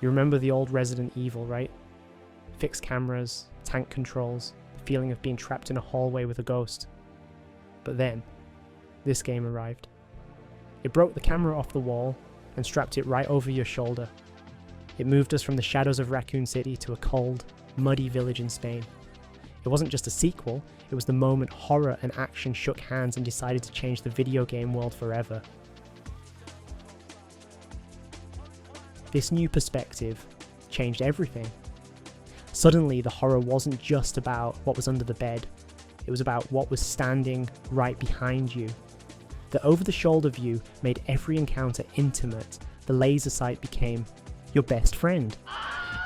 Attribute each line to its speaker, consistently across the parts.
Speaker 1: You remember the old Resident Evil, right? Fixed cameras, tank controls, the feeling of being trapped in a hallway with a ghost. But then, this game arrived. It broke the camera off the wall and strapped it right over your shoulder. It moved us from the shadows of Raccoon City to a cold, muddy village in Spain. It wasn't just a sequel, it was the moment horror and action shook hands and decided to change the video game world forever. This new perspective changed everything. Suddenly, the horror wasn't just about what was under the bed, it was about what was standing right behind you. The over-the-shoulder view made every encounter intimate. The laser sight became your best friend.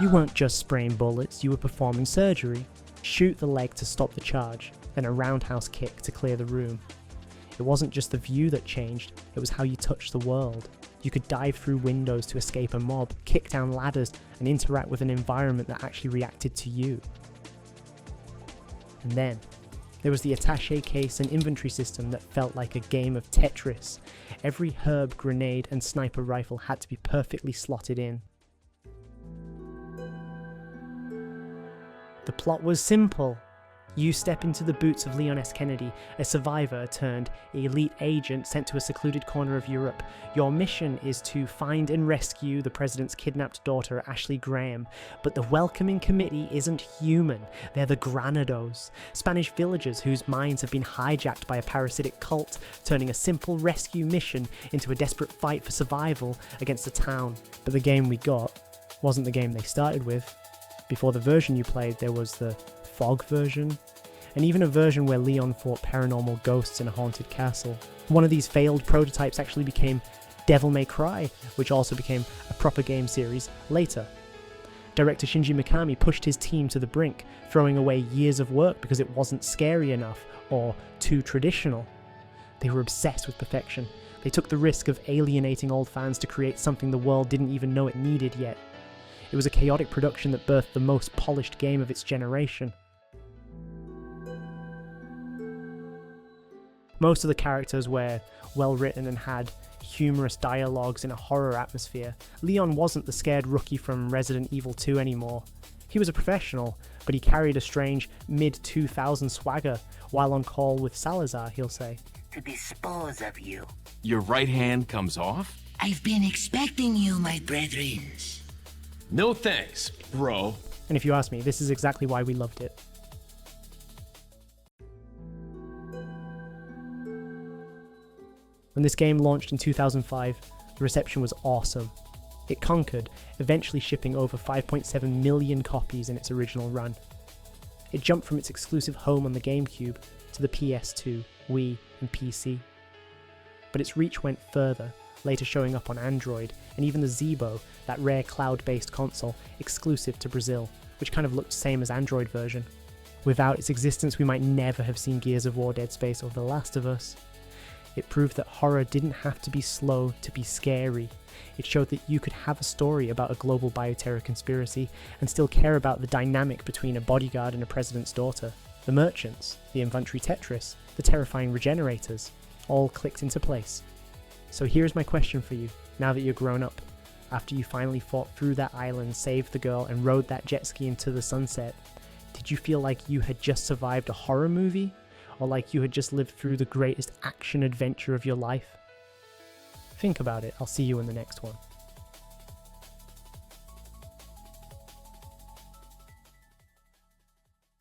Speaker 1: You weren't just spraying bullets, you were performing surgery. Shoot the leg to stop the charge, then a roundhouse kick to clear the room. It wasn't just the view that changed, it was how you touched the world. You could dive through windows to escape a mob, kick down ladders, and interact with an environment that actually reacted to you. And then, there was the attaché case and inventory system that felt like a game of Tetris. Every herb, grenade, and sniper rifle had to be perfectly slotted in. The plot was simple. You step into the boots of Leon S. Kennedy, a survivor turned elite agent sent to a secluded corner of Europe. Your mission is to find and rescue the president's kidnapped daughter, Ashley Graham. But the welcoming committee isn't human, they're the Granados, Spanish villagers whose minds have been hijacked by a parasitic cult, turning a simple rescue mission into a desperate fight for survival against a town. But the game we got wasn't the game they started with. Before the version you played, there was the fog version, and even a version where Leon fought paranormal ghosts in a haunted castle. One of these failed prototypes actually became Devil May Cry, which also became a proper game series later. Director Shinji Mikami pushed his team to the brink, throwing away years of work because it wasn't scary enough or too traditional. They were obsessed with perfection. They took the risk of alienating old fans to create something the world didn't even know it needed yet. It was a chaotic production that birthed the most polished game of its generation. Most of the characters were well written and had humorous dialogues in a horror atmosphere. Leon wasn't the scared rookie from Resident Evil 2 anymore. He was a professional, but he carried a strange mid-2000s swagger. While on call with Salazar, he'll say,
Speaker 2: "To dispose of you."
Speaker 3: Your right hand comes off?
Speaker 2: "I've been expecting you, my brethren."
Speaker 3: No thanks, bro.
Speaker 1: And if you ask me, this is exactly why we loved it. When this game launched in 2005, the reception was awesome. It conquered, eventually shipping over 5.7 million copies in its original run. It jumped from its exclusive home on the GameCube to the PS2, Wii, and PC. But its reach went further, later showing up on Android, and even the Zeebo, that rare cloud-based console exclusive to Brazil, which kind of looked the same as Android version. Without its existence, we might never have seen Gears of War, Dead Space, or The Last of Us. It proved that horror didn't have to be slow to be scary. It showed that you could have a story about a global bioterror conspiracy and still care about the dynamic between a bodyguard and a president's daughter. The merchants, the inventory Tetris, the terrifying regenerators, all clicked into place. So here's my question for you, now that you're grown up. After you finally fought through that island, saved the girl, and rode that jet ski into the sunset, did you feel like you had just survived a horror movie? Or like you had just lived through the greatest action adventure of your life? Think about it. I'll see you in the next one.